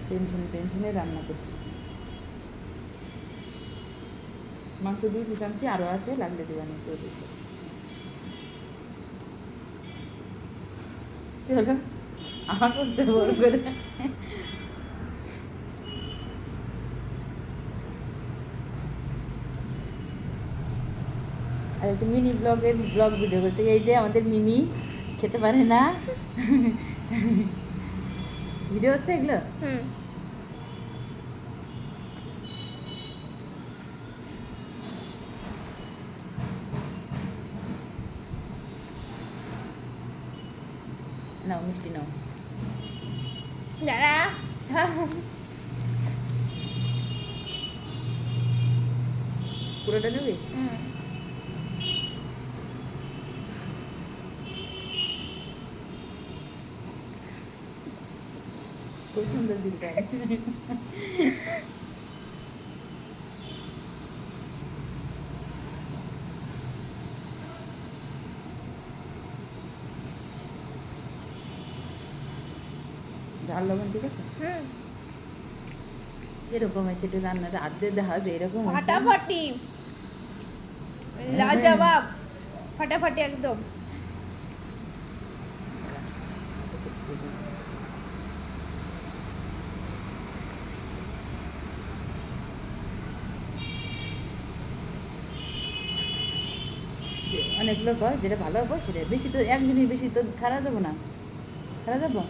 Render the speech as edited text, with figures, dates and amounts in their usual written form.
টেনশনে রান্না করছি। মাংস 2 পিস আনছি, আরও আছে, লাগলে দিবানি তো দিতে। কি হলো? আমার করতে বল করে। আর একটা মিনি ব্লগ ভিডিও করতে, এই যে আমাদের মিমি খেতে পারে না। ভিডিও হচ্ছে এগুলো। নাও মিষ্টি নাও। দাঁড়া। পুরোটা নেবে? খুব সুন্দর দিলটা। ঝাল লবণ ঠিক আছে? এরকম হয়েছে একটু রান্নাটা আধে দেখা যে এরকম ফাটাফাটি, লাজবাব, ফাটাফাটি একদম। অনেকগুলো কর, যেটা ভালো হবে সেটা। বেশি তো এক জিনিস বেশি তো ছাড়া যাবো না, ছাড়া যাবো।